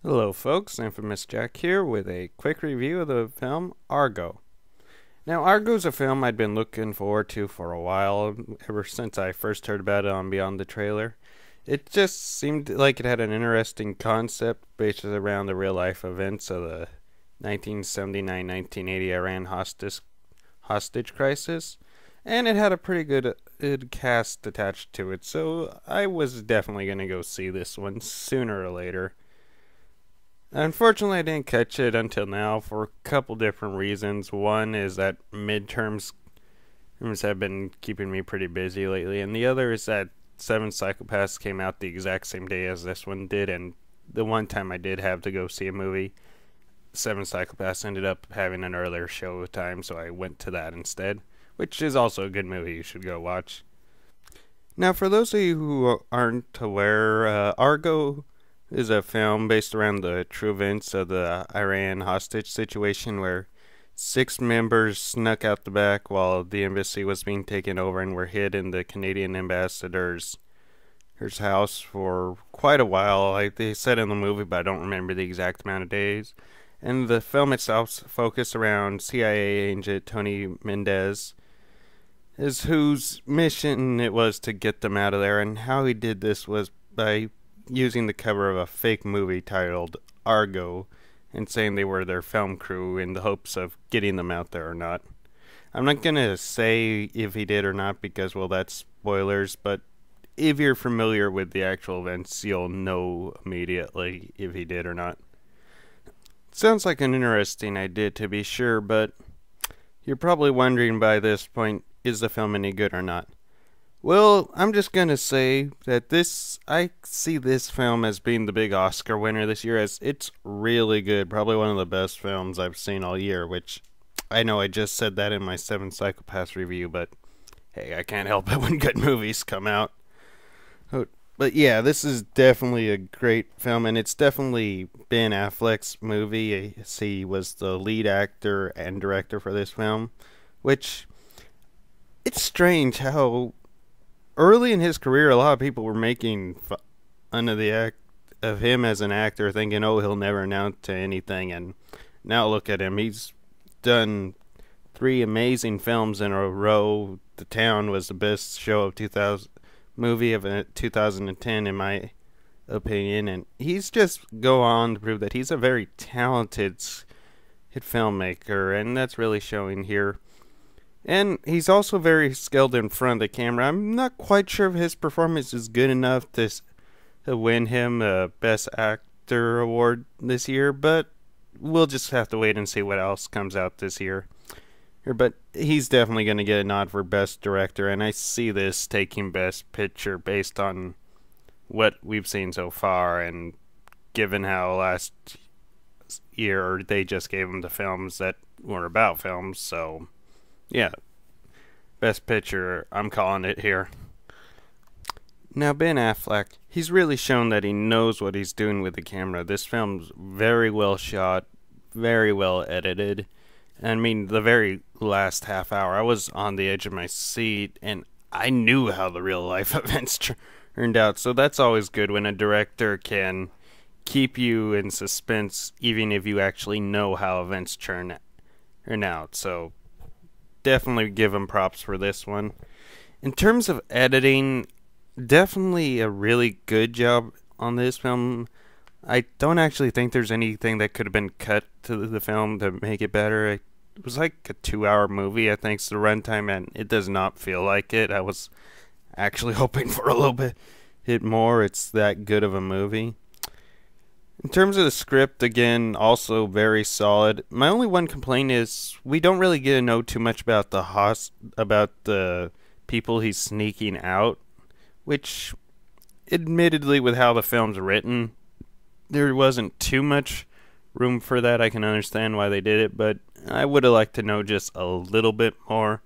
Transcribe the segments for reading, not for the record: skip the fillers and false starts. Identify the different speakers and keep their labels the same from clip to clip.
Speaker 1: Hello folks, Infamous Jack here with a quick review of the film Argo. Now Argo's a film I'd been looking forward to for a while, ever since I first heard about it on Beyond the Trailer. It just seemed like it had an interesting concept based around the real life events of the 1979-1980 Iran hostage crisis, and it had a pretty good cast attached to it, so I was definitely going to go see this one sooner or later. Unfortunately, I didn't catch it until now for a couple different reasons. One is that midterms have been keeping me pretty busy lately, and the other is that Seven Psychopaths came out the exact same day as this one did, and the one time I did have to go see a movie, Seven Psychopaths ended up having an earlier show time, so I went to that instead, which is also a good movie you should go watch. Now, for those of you who aren't aware, Argo is a film based around the true events of the Iran hostage situation where 6 members snuck out the back while the embassy was being taken over and were hid in the Canadian ambassador's house for quite a while. Like they said in the movie, but I don't remember the exact amount of days. And the film itself focused around CIA agent Tony Mendez, whose mission it was to get them out of there, and how he did this was by using the cover of a fake movie titled Argo and saying they were their film crew in the hopes of getting them out there or not. I'm not going to say if he did or not because, well, that's spoilers, but if you're familiar with the actual events, you'll know immediately if he did or not. Sounds like an interesting idea to be sure, but you're probably wondering by this point, is the film any good or not? Well, I'm just gonna say that I see this film as being the big Oscar winner this year, as it's really good, probably one of the best films I've seen all year, which I know I just said that in my Seven Psychopaths review, but hey, I can't help it when good movies come out. But yeah, this is definitely a great film, and it's definitely Ben Affleck's movie. He was the lead actor and director for this film, which it's strange how early in his career, a lot of people were making fun of the act of him as an actor, thinking, "Oh, he'll never amount to anything." And now look at him; he's done 3 amazing films in a row. The Town was the best show of 2000 movie of 2010, in my opinion, and he's just go on to prove that he's a very talented hit filmmaker, and that's really showing here. And he's also very skilled in front of the camera. I'm not quite sure if his performance is good enough to win him a Best Actor award this year, but we'll just have to wait and see what else comes out this year. But he's definitely going to get a nod for Best Director, and I see this taking Best Picture based on what we've seen so far, and given how last year they just gave him the films that were about films, so yeah, Best Picture, I'm calling it here. Now, Ben Affleck, he's really shown that he knows what he's doing with the camera. This film's very well shot, very well edited. I mean, the very last half hour, I was on the edge of my seat, and I knew how the real life events turned out. So that's always good when a director can keep you in suspense, even if you actually know how events turn out. So definitely give him props for this one. In terms of editing, definitely a really good job on this film. I don't actually think there's anything that could have been cut to the film to make it better. It was like a 2-hour movie, I think, the runtime, and it does not feel like it. I was actually hoping for a little bit more. It's that good of a movie. In terms of the script, again, also very solid. My only one complaint is we don't really get to know too much about the people he's sneaking out, which, admittedly, with how the film's written, there wasn't too much room for that. I can understand why they did it, but I would have liked to know just a little bit more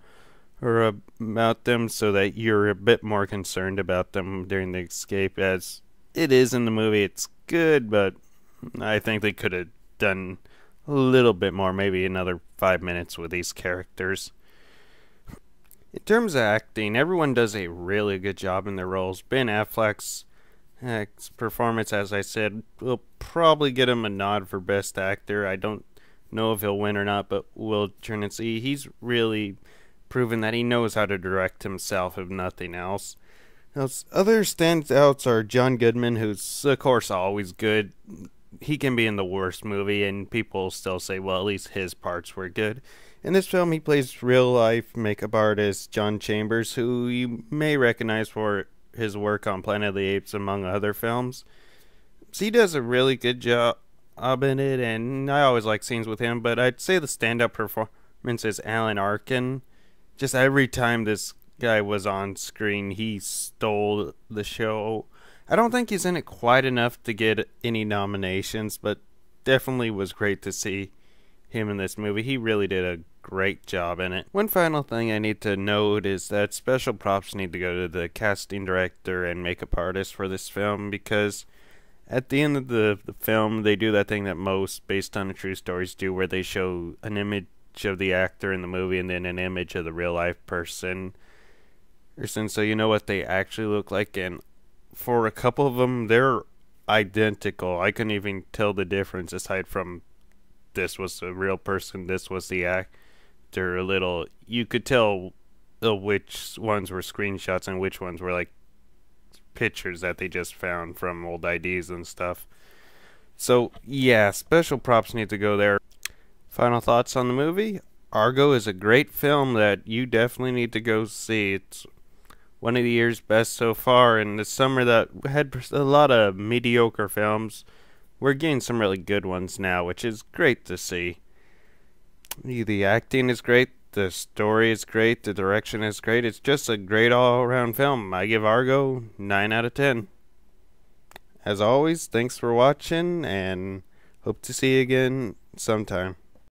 Speaker 1: about them so that you're a bit more concerned about them during the escape. As it is in the movie, it's good, but I think they could have done a little bit more, maybe another 5 minutes with these characters. In terms of acting, everyone does a really good job in their roles. Ben Affleck's His performance, as I said, will probably get him a nod for Best Actor. I don't know if he'll win or not, but we'll turn and see. He's really proven that he knows how to direct himself, if nothing else. Now, other standouts are John Goodman, who's, of course, always good. He can be in the worst movie, and people still say, well, at least his parts were good. In this film, he plays real-life makeup artist John Chambers, who you may recognize for his work on Planet of the Apes, among other films. So he does a really good job in it, and I always like scenes with him, but I'd say the standout performance is Alan Arkin. Just every time this guy was on screen, he stole the show. I don't think he's in it quite enough to get any nominations, but definitely was great to see him in this movie. He really did a great job in it. One final thing I need to note is that special props need to go to the casting director and makeup artist for this film, because at the end of the film, they do that thing that most based on true stories do, where they show an image of the actor in the movie and then an image of the real life person, so you know what they actually look like. And for a couple of them, they're identical. I couldn't even tell the difference aside from this was a real person, this was the actor. You could tell which ones were screenshots and which ones were like pictures that they just found from old IDs and stuff. So yeah, special props need to go there. Final thoughts on the movie? Argo is a great film that you definitely need to go see. It's one of the year's best so far. In the summer that had a lot of mediocre films, we're getting some really good ones now, which is great to see. The acting is great, the story is great, the direction is great. It's just a great all-around film. I give Argo 9 out of 10. As always, thanks for watching, and hope to see you again sometime.